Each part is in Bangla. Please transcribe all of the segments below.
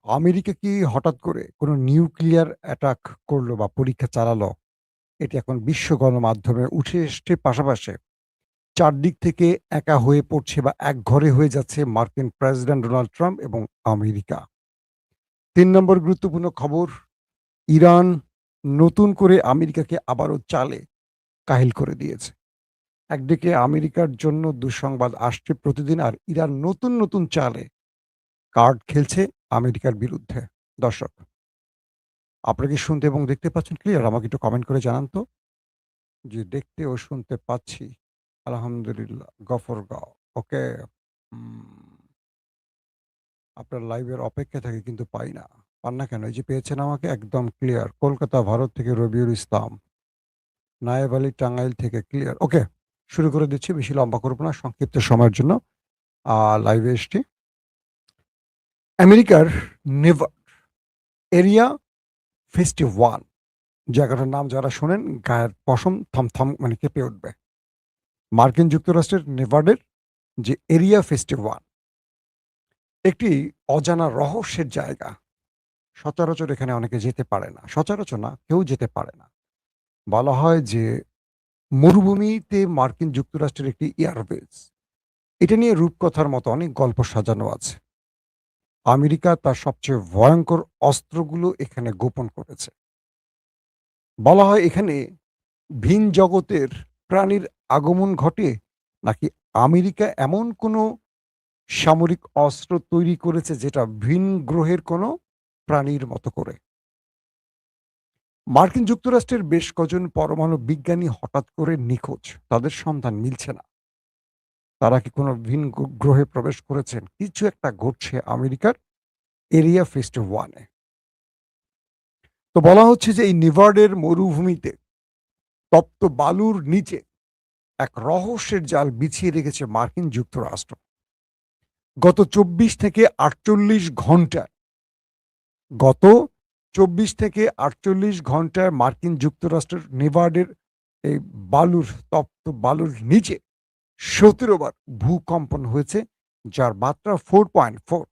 আমেরিকা কি হঠাৎ করে কোনো নিউক্লিয়ার অ্যাটাক করলো বা পরীক্ষা চালালো? এটি এখন বিশ্ব গণমাধ্যমে উঠে এসছে। পাশাপাশি চারদিক থেকে একা হয়ে পড়ছে বা একঘরে হয়ে যাচ্ছে মার্কিন প্রেসিডেন্ট ডোনাল্ড ট্রাম্প এবং আমেরিকা। ৩ নম্বর গুরুত্বপূর্ণ খবর, ইরান নতুন করে আমেরিকাকে আবারও চালে কাহিল করে দিয়েছে। একদিকে আমেরিকার জন্য দুঃসংবাদ আসছে প্রতিদিন, আর ইরান নতুন চালে কার্ড খেলছে আমেরিকার বিরুদ্ধে। দর্শক, আপনারা কি শুনতে এবং দেখতে পাচ্ছেন ক্লিয়ার? আমাকে একটু কমেন্ট করে জানান তো। জি, দেখতে ও শুনতে পাচ্ছি। আলহামদুলিল্লাহ। গফরগাঁও। ওকে। উম আপনার লাইভের অপেক্ষায় থাকি কিন্তু পাই না। পান না কেন? এই যে পেয়েছেন আমাকে একদম ক্লিয়ার। কলকাতা, ভারত থেকে রবিউল ইসলাম। নায়েব আলী টাঙ্গাইল থেকে ক্লিয়ার। ওকে, শুরু করে দিচ্ছি। বেশি লম্বা করব না। সংক্ষিপ্ত সময়ের জন্য লাইভে এসছি। আমেরিকার নেভার এরিয়া 51 জায়গাটার নাম যারা শোনেন গায়ের পশম থমথম মানে কেঁপে উঠবে। মার্কিন যুক্তরাষ্ট্রের নেভাডার যে এরিয়া 51 একটি অজানা রহস্যের জায়গা। সচরাচর এখানে অনেকে যেতে পারে না। সচরাচর না, কেউ যেতে পারে না। বলা হয় যে মরুভূমিতে মার্কিন যুক্তরাষ্ট্রের একটি এয়ারবেস। এটা নিয়ে রূপকথার মতো অনেক গল্প সাজানো আছে। আমেরিকা তার সবচেয়ে ভয়ঙ্কর অস্ত্রগুলো এখানে গোপন করেছে। বলা হয় এখানে ভিন জগতের প্রাণীর আগমন ঘটে, নাকি আমেরিকা এমন কোনো সামরিক অস্ত্র তৈরি করেছে যেটা ভিন গ্রহের কোনো প্রাণীর মতো করে। মার্কিন যুক্তরাষ্ট্রের বেশ কজন পরমাণু বিজ্ঞানী হঠাৎ করে নিখোঁজ। তাদের সন্ধান মিলছে না। তারা কি কোনো ভিন গ্রহে প্রবেশ করেছেন? কিছু একটা ঘটছে আমেরিকার এরিয়া 51-এ। তো বলা হচ্ছে যে এই নেভাডার মরুভূমিতে তপ্ত বালুর নিচে এক রহস্যের জাল বিছিয়ে রেখেছে মার্কিন যুক্তরাষ্ট্র। গত ২৪ থেকে ৪৮ ঘন্টায় গত ২৪ থেকে ৪৮ ঘন্টায় মার্কিন যুক্তরাষ্ট্রের নেভাডার এই তপ্ত বালুর নিচে ১৭ বার ভূকম্পন হয়েছে, যার মাত্রা 4.4।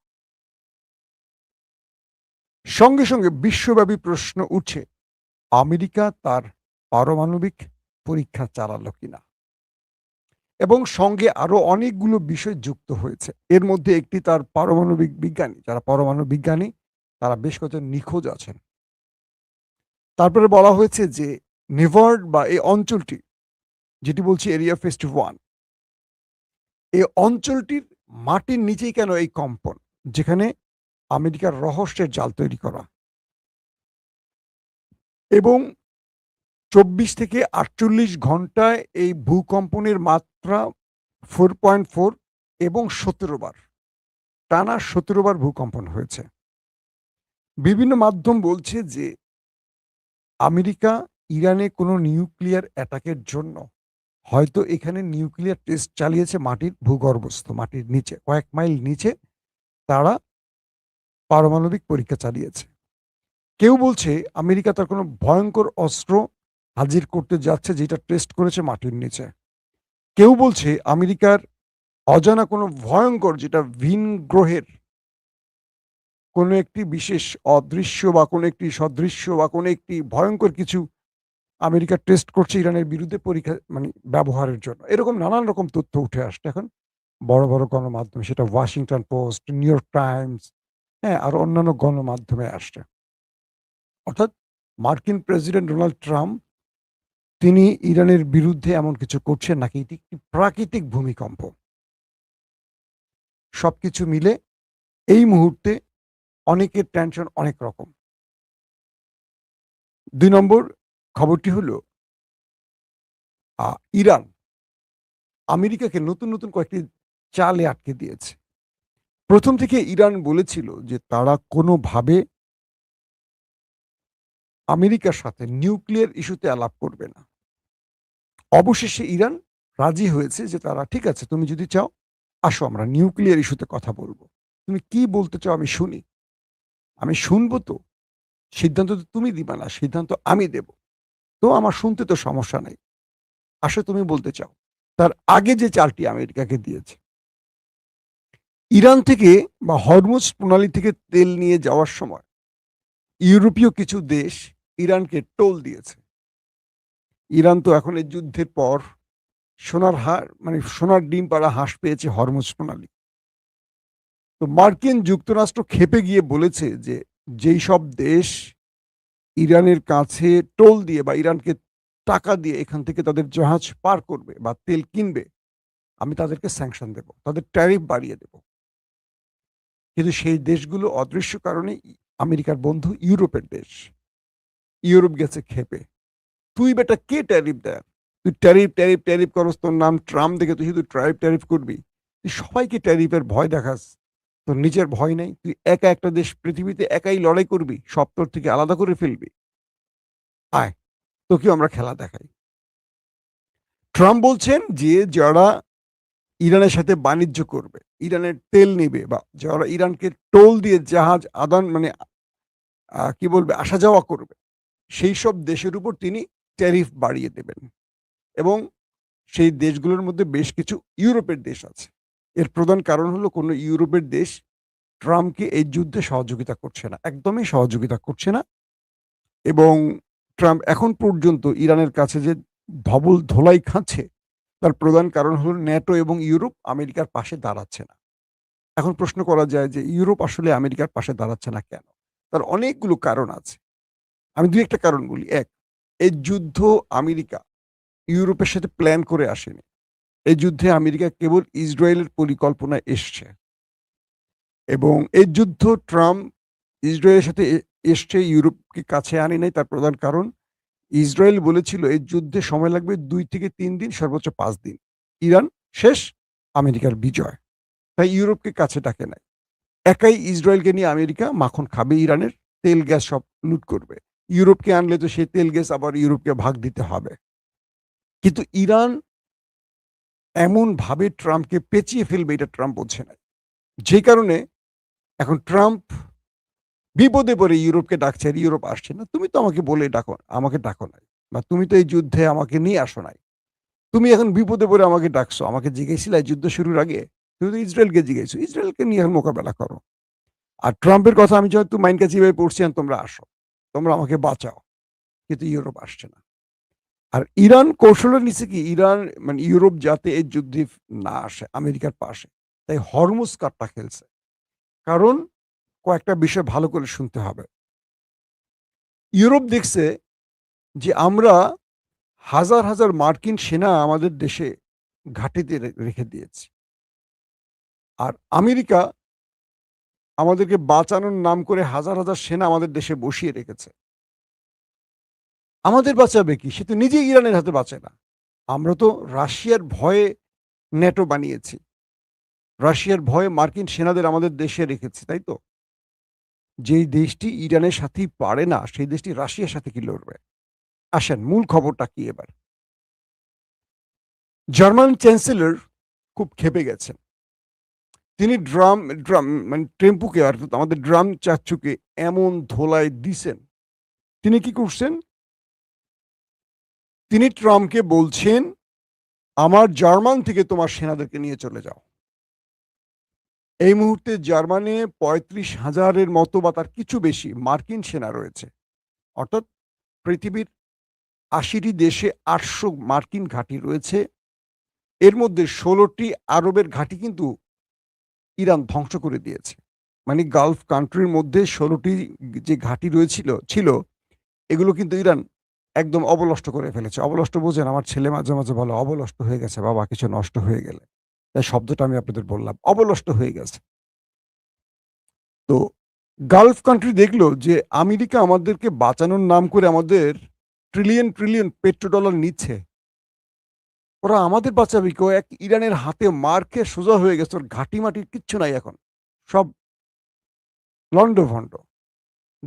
সঙ্গে বিশ্বব্যাপী প্রশ্ন উঠছে, আমেরিকা তার পারমাণবিক পরীক্ষা চালালো কিনা, এবং সঙ্গে আরো অনেকগুলো বিষয় যুক্ত হয়েছে। এর মধ্যে একটি, তার পারমাণবিক বিজ্ঞানী, যারা পরমাণু বিজ্ঞানী তারা বেশ কয়েকজন নিখোঁজ আছেন। তারপরে বলা হয়েছে যে নেভার্ড বা এই অঞ্চলটি, যেটি বলছি এরিয়া 51, এই অঞ্চলটির মাটির নিচেই কেন এই কম্পন, যেখানে আমেরিকার রহস্যের জাল তৈরি করা। এবং ২৪ থেকে ৪৮ ঘন্টায় এই ভূকম্পনের মাত্রা 4.4 এবং ১৭ বার, টানা ১৭ বার ভূকম্পন হয়েছে। বিভিন্ন মাধ্যম বলছে যে আমেরিকা ইরানে কোনো নিউক্লিয়ার অ্যাটাকের জন্য হয়তো এখানে নিউক্লিয়ার টেস্ট চালিয়েছে মাটির ভূগর্ভস্থ, মাটির নিচে কয়েক মাইল নিচে তারা পারমাণবিক পরীক্ষা চালিয়েছে। কেউ বলছে আমেরিকা তার কোনো ভয়ঙ্কর অস্ত্র হাজির করতে যাচ্ছে যেটা টেস্ট করেছে মাটির নিচে। কেউ বলছে আমেরিকার অজানা কোনো ভয়ঙ্কর, যেটা ভিন গ্রহের কোনো একটি বিশেষ অদৃশ্য বা কোনো একটি সদৃশ্য বা কোনো একটি ভয়ঙ্কর কিছু আমেরিকা টেস্ট করছে ইরানের বিরুদ্ধে পরীক্ষা মানে ব্যবহারের জন্য। এরকম নানান রকম তথ্য উঠে আসছে এখন বড় গণমাধ্যমে, সেটা Washington post, new York Times, হ্যাঁ, আর অন্যান্য গণমাধ্যমে আসছে। অর্থাৎ মার্কিন প্রেসিডেন্ট ডোনাল্ড ট্রাম্প তিনি ইরানের বিরুদ্ধে এমন কিছু করছেন, নাকি এটি একটি প্রাকৃতিক ভূমিকম্প। সবকিছু মিলে এই মুহূর্তে অনেকের টেনশন অনেক রকম। ২ নম্বর খবরটি হলো ইরান আমেরিকাকে নতুন কয়েকটি চালে আটকে দিয়েছে। প্রথম থেকে ইরান বলেছিল যে তারা কোনোভাবে আমেরিকার সাথে নিউক্লিয়ার ইস্যুতে আলাপ করবে না। অবশেষে ইরান রাজি হয়েছে যে তারা, ঠিক আছে, তুমি যদি চাও আসো আমরা নিউক্লিয়ার ইস্যুতে কথা বলবো। তুমি কি বলতে চাও আমি শুনি। আমি শুনবো তো। সিদ্ধান্ত তো তুমি দিবা না, সিদ্ধান্ত আমি দেব। তো আমার শুনতে তো সমস্যা নাই। আসো তুমি বলতে চাও। তার আগে যে চালটি আমেরিকাকে দিয়েছে, ইরান থেকে বা হরমুজ প্রণালী থেকে তেল নিয়ে যাওয়ার সময় ইউরোপীয় কিছু দেশ ইরানকে টোল দিয়েছে। ইরান তো এখন এই যুদ্ধের পর সোনার হার মানে সোনার ডিম পাড়া হাঁস পেয়েছে হরমুজ প্রণালী। তো মার্কিন যুক্তরাষ্ট্র ক্ষেপে গিয়ে বলেছে যে যেই সব দেশ ইরানের কাছে টোল দিয়ে বা ইরানকে টাকা দিয়ে এখান থেকে তাদের জাহাজ পার করবে বা তেল কিনবে, আমি তাদেরকে স্যাংশন দেব, তাদের ট্যারিফ বাড়িয়ে দেব। কিন্তু সেই দেশগুলো অদৃশ্য কারণে আমেরিকার বন্ধু ইউরোপের দেশ, ইউরোপ গেছে ক্ষেপে। তুই বেটা কে ট্যারিফ দেয়? তুই ট্যারিফ ট্যারিফ ট্যারিফ করস, তোর নাম ট্রাম্প দেখে তুই শুধু ট্যারিফ ট্যারিফ করবি। তুই সবাইকে ট্যারিফের ভয় দেখাস, তোর নিজের ভয় নেই। তুই একা একটা দেশ পৃথিবীতে একাই লড়াই করবি, সব তোর থেকে আলাদা করে ফেলবি। আয়, তোকেও আমরা খেলা দেখাই। ট্রাম্প বলছেন যে যারা ইরানের সাথে বাণিজ্য করবে, ইরানের তেল নিবে বা যারা ইরানকে টোল দিয়ে জাহাজ আদান মানে কি বলবে আসা যাওয়া করবে, সেই সব দেশের উপর তিনি ট্যারিফ বাড়িয়ে দেবেন। এবং সেই দেশগুলোর মধ্যে বেশ কিছু ইউরোপের দেশ আছে। এর প্রধান কারণ হলো কোনো ইউরোপের দেশ ট্রাম্পকে এই যুদ্ধে সহযোগিতা করছে না, একদমই সহযোগিতা করছে না। এবং ট্রাম্প এখন পর্যন্ত ইরানের কাছে যে ধবল ধোলাই খাচ্ছে, তার প্রধান কারণ হলো ন্যাটো এবং ইউরোপ আমেরিকার পাশে দাঁড়াচ্ছে না। এখন প্রশ্ন করা যায় যে ইউরোপ আসলে আমেরিকার পাশে দাঁড়াচ্ছে না কেন? তার অনেকগুলো কারণ আছে। আমি দুই একটা কারণ বলি। এক, এই যুদ্ধ আমেরিকা ইউরোপের সাথে প্ল্যান করে আসেনি। এই যুদ্ধে আমেরিকা কেবল ইসরায়েলের পরিকল্পনায় এসছে। এবং এই যুদ্ধ ট্রাম্প ইসরায়েলের সাথে এসছে, ইউরোপকে কাছে আনে নাই। তার প্রধান কারণ ইসরায়েল বলেছিল এই যুদ্ধে সময় লাগবে ২ থেকে ৩ দিন, সর্বোচ্চ ৫ দিন। ইরান শেষ, আমেরিকার বিজয়। তাই ইউরোপকে কাছে ডাকে নাই। একাই ইসরায়েলকে নিয়ে আমেরিকা মাখন খাবে, ইরানের তেল গ্যাস সব লুট করবে। ইউরোপকে আনলে তো সেই তেল গ্যাস আবার ইউরোপকে ভাগ দিতে হবে। কিন্তু ইরান এমনভাবে ট্রাম্পকে পেঁচিয়ে ফেলবে এটা ট্রাম্প বলছে না। যে কারণে এখন ট্রাম্প বিপদে পড়ে ইউরোপকে ডাকছে, আর ইউরোপ আসছে না। তুমি তো আমাকে বলে ডাকো, আমাকে ডাকো নাই, বা তুমি তো এই যুদ্ধে আমাকে নিয়ে আসো নাই। তুমি এখন বিপদে পড়ে আমাকে ডাকছো, আমাকে জিজ্ঞেসছিলে এই যুদ্ধ শুরুর আগে? তুমি তো ইসরায়েলকে জিজ্ঞেসো, ইসরায়েলকে নিয়ে এখন মোকাবেলা করো। আর ট্রাম্পের কথা আমি যেহেতু মাইন্ড কাছে এভাবে পড়ছি, তোমরা আসো, তোমরা আমাকে বাঁচাও। কিন্তু ইউরোপ আসছে না। আর ইরান কৌশলে নিচ্ছে কি, ইরান মানে ইউরোপ যাতে এই যুদ্ধে না আসে আমেরিকার পাশে, তাই হরমুজ কার্ডটা খেলছে। কারণ কয়েকটা বিষয় ভালো করে শুনতে হবে। ইউরোপ দেখছে যে আমরা হাজার হাজার মার্কিন সেনা আমাদের দেশে ঘাঁটিতে রেখে দিয়েছি, আর আমেরিকা আমাদেরকে বাঁচানোর নাম করে হাজার হাজার সেনা আমাদের দেশে বসিয়ে রেখেছে। আমাদের বাঁচাবে কি? সে তো নিজেই ইরানের হাতে বাঁচে না। আমরা তো রাশিয়ার ভয়ে ন্যাটো বানিয়েছি, রাশিয়ার ভয়ে মার্কিন সেনাদের আমাদের দেশে রেখেছি, তাই তো? যেই দেশটি ইরানের সাথেই পারে না, সেই দেশটি রাশিয়ার সাথে কি লড়বে? আসেন মূল খবরটা কি এবার। জার্মান চ্যান্সেলর খুব ক্ষেপে গেছেন। তিনি ড্রাম ড্রাম মানে টেম্পুকে, অর্থাৎ আমাদের ড্রাম চাচ্চুকে এমন ধোলায় দিছেন। তিনি কি করছেন? তিনি ট্রাম্পকে বলছেন, আমার জার্মান থেকে তোমার সেনাদেরকে নিয়ে চলে যাও। এই মুহূর্তে জার্মানে ৩৫,০০০-এর মতো বা তার কিছু বেশি মার্কিন সেনা রয়েছে। অর্থাৎ পৃথিবীর ৮০টি দেশে ৮০০ মার্কিন ঘাঁটি রয়েছে। এর মধ্যে ১৬টি আরবের ঘাঁটি কিন্তু ইরান ধ্বংস করে দিয়েছে। মানে গালফ কান্ট্রির মধ্যে ১৬টি যে ঘাঁটি ছিল, এগুলো কিন্তু ইরান একদম অবলষ্ট করে ফেলেছে। অবলষ্ট বোঝেন? আমার ছেলে মাঝে মাঝে বলে, "অবলষ্ট হয়ে গেছে বাবা কিছু নষ্ট হয়ে গেলে।" তাই শব্দটা আমি আপনাদের বললাম, অবলষ্ট হয়ে গেছে। তো গালফ কান্ট্রি দেখলো যে আমেরিকা আমাদেরকে বাঁচানোর নাম করে আমাদের ট্রিলিয়ন ট্রিলিয়ন পেট্রোডলার নিচ্ছে। ওরা আমাদের বাঁচাবে কি? ও এক ইরানের হাতে মার খেয়ে সোজা হয়ে গেছে। ওর ঘাঁটি-মাটি কিচ্ছু নাই এখন। সব লন্ডভন্ড।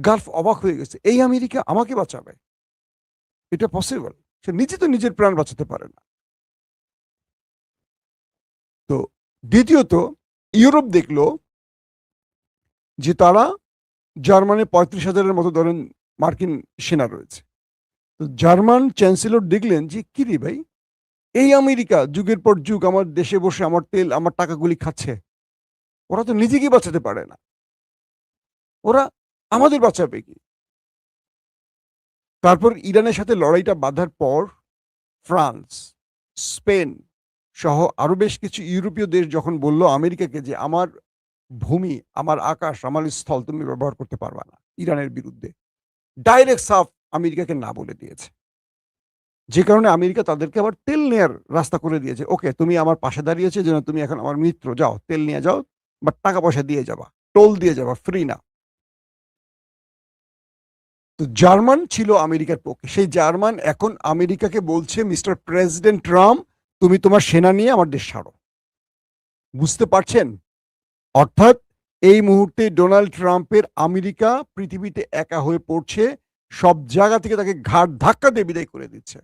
গালফ অবাক হয়ে গেছে। এই আমেরিকা আমাকে বাঁচাবে? এটা পসিবল? সে নিজে তো নিজের প্রাণ বাঁচাতে পারে না। তো দ্বিতীয়ত ইউরোপ দেখলো যে তারা জার্মানির ৩৫,০০০-এর মতো ধরেন মার্কিন সেনা রয়েছে। তো জার্মান চ্যান্সেলর দেখলেন যে, "কিরে ভাই, এই আমেরিকা যুগের পর যুগ আমার দেশে বসে আমার তেল, আমার টাকাগুলি খাচ্ছে। ওরা তো নিজেকেই বাঁচাতে পারে না, ওরা আমাদের বাঁচাবে কি? তারপর ইরানের সাথে লড়াইটা বাঁধার পর ফ্রান্স, স্পেন সহ আরো বেশ কিছু ইউরোপীয় দেশ যখন বলল আমেরিকাকে যে আমার ভূমি, আমার আকাশ, আমার স্থল তুমি ব্যবহার করতে পারবা না ইরানের বিরুদ্ধে, ডাইরেক্ট সাফ আমেরিকাকে না বলে দিয়েছে। যে কারণে আমেরিকা তাদেরকে আবার তেল নেয়ার রাস্তা করে দিয়েছে। ওকে, তুমি আমার পাশে দাঁড়িয়েছো যেন তুমি এখন আমার মিত্র, যাও তেল নিয়ে যাও, বাট টাকা পয়সা দিয়ে যাবা, টোল দিয়ে যাবা, ফ্রি না। তো জার্মান ছিল আমেরিকার পক্ষে, সেই জার্মান এখন আমেরিকাকে বলছে মিস্টার প্রেসিডেন্ট ট্রাম্প তুমি তোমার সেনা নিয়ে আমার দেশ ছাড়ো। বুঝতে পারছেন? অর্থাৎ এই মুহূর্তে ডোনাল্ড ট্রাম্পের আমেরিকা পৃথিবীতে একা হয়ে পড়ছে, সব জায়গা থেকে তাকে ঘাট ধাক্কা দিয়ে বিদায় করে দিচ্ছে।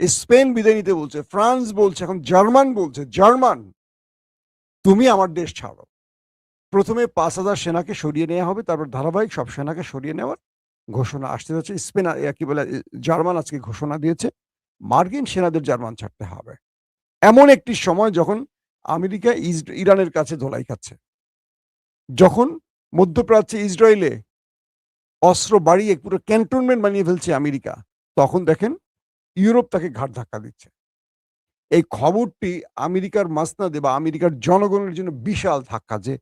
স্পেন বিদায় নিতে বলছে, ফ্রান্স বলছে, এখন জার্মান বলছে, জার্মান তুমি আমার দেশ ছাড়ো। প্রথমে 5,000 সেনাকে সরিয়ে নেওয়া হবে, তারপর ধারাবাহিক সব সেনাকে সরিয়ে নেওয়ার ঘোষণা আসতে যাচ্ছে। স্পেন কি বলে, জার্মান আজকে ঘোষণা দিয়েছে মার্কিন সেনাদের জার্মান ছাড়তে হবে। এমন একটি সময় যখন আমেরিকা ইরানের কাছে ধোলাই খাচ্ছে, যখন মধ্যপ্রাচ্যে ইসরায়েলে অস্ত্র বাড়িয়ে পুরো ক্যান্টনমেন্ট বানিয়ে ফেলছে আমেরিকা, তখন দেখেন ইউরোপ তাকে ঘাট ধাক্কা দিচ্ছে। এই খবরটি আমেরিকার মাসনাদে বা আমেরিকার জনগণের জন্য বিশাল ধাক্কা, যে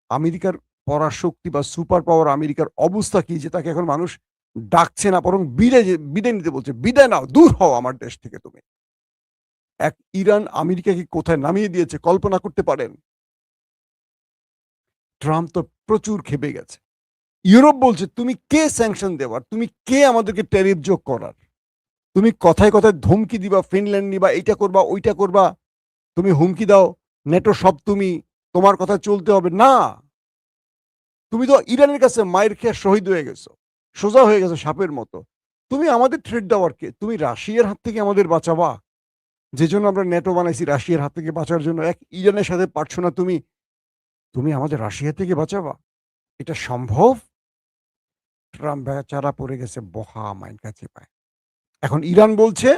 আমেরিকার পরাশক্তি বা সুপার পাওয়ার আমেরিকার অবস্থা কি, যে তাকে এখন মানুষ ডাকছে না, বরং বিদায় নিতে বলছে, বিদায় নাও, দূর হও আমার দেশ থেকে তুমি। এক ইরান আমেরিকাকে কোথায় নামিয়ে দিয়েছে কল্পনা করতে পারেন? ট্রাম্প তো প্রচুর খেপে গেছে। ইউরোপ বলছে তুমি কে স্যাংশন দেওয়ার, তুমি কে আমাদেরকে ট্যারিফ যোগ করার, তুমি কথায় কথায় ধমকি দিবা, ফিনল্যান্ড নিবা, এইটা করবা ওইটা করবা, তুমি হুমকি দাও নেটো সব তুমি, তোমার কথা চলতে হবে না। তুমি তো ইরানের কাছে মায়ের খেয়ে শহীদ হয়ে গেছো, সোজা হয়ে গেছো সাপের মতো। তুমি আমাদের থ্রেট দেওয়ার কে? তুমি রাশিয়ার হাত থেকে আমাদের বাঁচাবা, যে জন্য আমরা নেটো বানাইছি, রাশিয়ার হাত থেকে বাঁচার জন্য। এক ইরানের সাথে পারছো না তুমি, তুমি আমাদের রাশিয়া থেকে বাঁচাবা? এটা সম্ভব? ট্রাম্প বেচারা পড়ে গেছে বহা মাইন কাছে পায়। এখন ইরান বলছে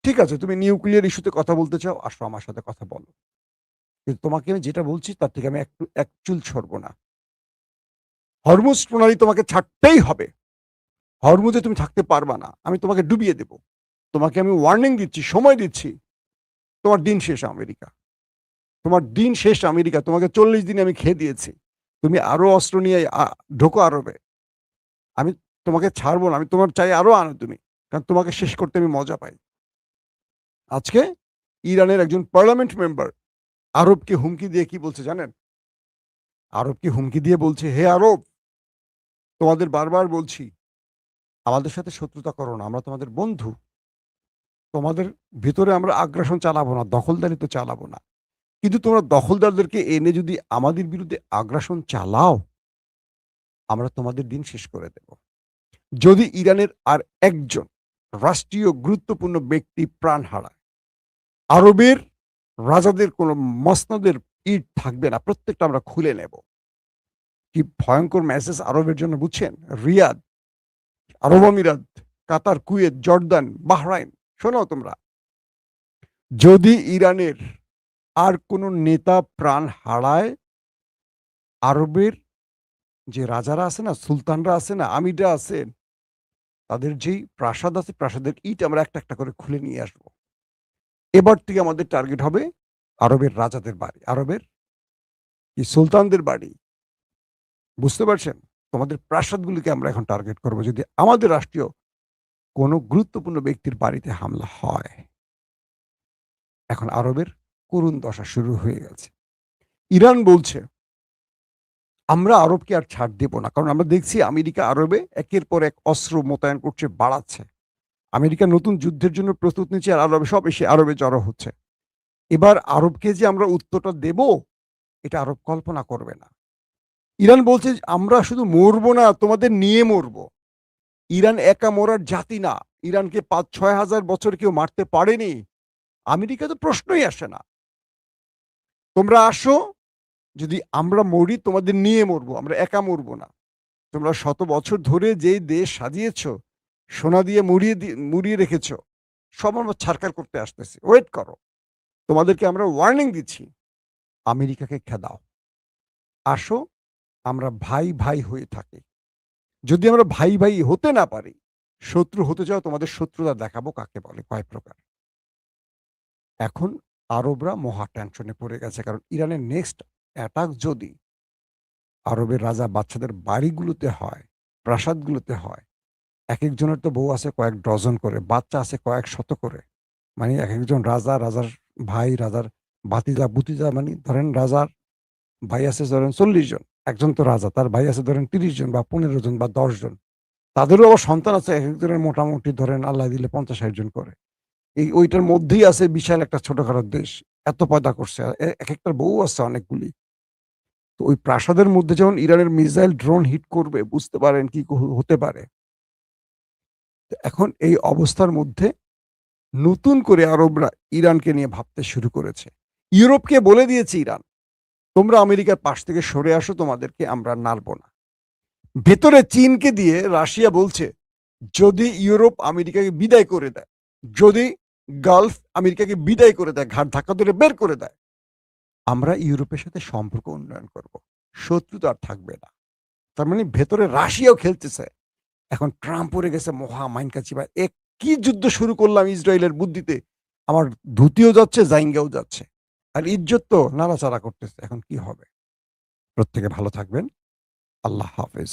ঠিক আছে, তুমি নিউক্লিয়ার ইস্যুতে কথা বলতে চাও, আসো আমার সাথে কথা বলো, কিন্তু তোমাকে আমি যেটা বলছি তার থেকে আমি এক চুল ছড়বো না। হরমুজ প্রণালী তোমাকে ছাড়তেই হবে, হরমুজে তুমি থাকতে পারবা না, আমি তোমাকে ডুবিয়ে দেব। তোমাকে আমি ওয়ার্নিং দিচ্ছি, সময় দিচ্ছি, তোমার দিন শেষ আমেরিকা, তোমার দিন শেষ আমেরিকা। তোমাকে 40 দিনে আমি খেয়ে দিয়েছি, তুমি আরো অস্ত্র নিয়ে ঢোকো আরবে, আমি তোমাকে ছাড়বো না, আমি তোমার চাই আরো আনো তুমি, কারণ তোমাকে শেষ করতে আমি মজা পাই। আজকে ইরানের একজন পার্লামেন্ট মেম্বার আরবকে হুমকি দিয়ে কি বলছে জানেন? আরবকে হুমকি দিয়ে বলছে, হে আরব, তোমাদের বারবার বলছি আমাদের সাথে শত্রুতা করো না, আমরা তোমাদের বন্ধু, তোমাদের ভিতরে আমরা আগ্রাসন চালাবো না, দখলদারি তো চালাবো না, কিন্তু তোমরা দখলদারদেরকে এনে যদি আমাদের বিরুদ্ধে আগ্রাসন চালাও, আমরা তোমাদের দিন শেষ করে দেব। যদি ইরানের আর একজন রাষ্ট্রীয় গুরুত্বপূর্ণ ব্যক্তি প্রাণ হারায়, আরবের রাজাদের কোনো মসনদের ইট থাকবে না, প্রত্যেকটা আমরা খুলে নেব। কি ভয়ঙ্কর মেসেজ আরবের জন্য, বুঝছেন? রিয়াদ, আরব আমিরাত, কাতার, কুয়েত, জর্দান, বাহরাইন, শোনো তোমরা, যদি ইরানের আর কোনো নেতা প্রাণ হারায়, আরবের যে রাজারা আছে না, সুলতানরা আছে না, আমিররা আছেন, তাদের যেই প্রাসাদ আছে, প্রাসাদের ইট আমরা একটা একটা করে খুলে নিয়ে আসব। এবার থেকে আমাদের টার্গেট হবে আরবের রাজাদের বাড়ি, আরবের কি সুলতানদের বাড়ি। বুঝতে পারছেন? তোমাদের প্রাসাদগুলিকে আমরা এখন টার্গেট করব যদি আমাদের রাষ্ট্রীয় কোনো গুরুত্বপূর্ণ ব্যক্তির বাড়িতে হামলা হয়। এখন আরবের করুণ দশা শুরু হয়ে গেছে। ইরান বলছে আমরা আরবকে আর ছাড় দেব না, কারণ আমরা দেখছি আমেরিকা আরবে একের পর এক অস্ত্র মোতায়েন করছে, বাড়াচ্ছে। আমেরিকা নতুন যুদ্ধের জন্য প্রস্তুত নিচ্ছে, আর আরবে সব এসে আরবে জড়ো হচ্ছে। এবার আরবকে যে আমরা উত্তরটা দেব, এটা আরব কল্পনা করবে না। ইরান বলছে আমরা শুধু মরবো না, তোমাদের নিয়ে মরবো। ইরান একা মরার জাতি না, ইরানকে 5-6 হাজার বছর কেউ মারতে পারেনি। আমেরিকা তো প্রশ্নই আসে না। তোমরা আসো, যদি আমরা মরি তোমাদের নিয়ে মরবো, আমরা একা মরবো না। তোমরা শত বছর ধরে যেই দেশ সাজিয়েছ, সোনা দিয়ে মুড়িয়ে রেখেছ, সব আমরা ছারকার করতে আসতেছি, ওয়েট করো। তোমাদেরকে আমরা ওয়ার্নিং দিচ্ছি, আমেরিকাকে খেদাও। আসো আমরা ভাই ভাই হয়ে থাকি। যদি আমরা ভাই ভাই হতে না পারি, শত্রু হতে চাও, তোমাদের শত্রুতা দেখাবো কাকে বলে, কয় প্রকার। এখন আরবরা মহা টেনশনে পড়ে গেছে, কারণ ইরানের নেক্সট অ্যাটাক যদি আরবের রাজা বাদশাদের বাড়িগুলোতে হয়, প্রাসাদগুলোতে হয়, একেকজনের তো বউ আছে কয়েক ডজন করে, বাচ্চা আছে কয়েক শত করে। মানে একেকজন রাজা, রাজার ভাই, রাজার ভাতিজা, মানে ধরেন রাজার ভাই আছে ধরেন ৪০ জন। একজন তো রাজা, তার ভাই আছে ধরেন ৩০ জন বা ১৫ জন বা ১০ জন। তাদেরও আবার সন্তান আছে একেকজনের মোটামুটি ধরেন আল্লাহ দিলে ৫০-৬০ জন করে। ওইটার মধ্যেই আছে বিশাল একটা ছোটখাটো দেশ। এত পয়দা করছে। একেকটার বউ আছে অনেকগুলি। তো ওই প্রাসাদের মধ্যে যখন ইরানের মিসাইল ড্রোন হিট করবে, বুঝতে পারেন কি হতে পারে। তো এখন এই অবস্থার মধ্যে নতুন করে আরবরা ইরানকে নিয়ে ভাবতে শুরু করেছে। ইউরোপকে বলে দিয়েছে ইরান, তোমরা আমেরিকার পাশ থেকে সরে আসো, তোমাদেরকে আমরা নাড়ব না। ভেতরে চীনকে দিয়ে রাশিয়া বলছে, যদি ইউরোপ আমেরিকাকে বিদায় করে দেয়, যদি গালফ আমেরিকাকে বিদায় করে দেয়, ঘাট ধাক্কা ধরে বের করে দেয়, আমরা ইউরোপের সাথে সম্পর্ক উন্নয়ন করব, শত্রুতা আর থাকবে না। তার মানে ভেতরে রাশিয়াও খেলতেছে। এখন ট্রাম্প পড়ে গেছে মহা মাইনকাচি, বা এক কি যুদ্ধ শুরু করলাম ইসরায়েলের বুদ্ধিতে, আমার ধুতিও যাচ্ছে, জাইঙ্গাও যাচ্ছে, আর ইজ্জত তো নাড়াচাড়া করতেছে। এখন কি হবে? প্রত্যেকে ভালো থাকবেন। আল্লাহ হাফেজ।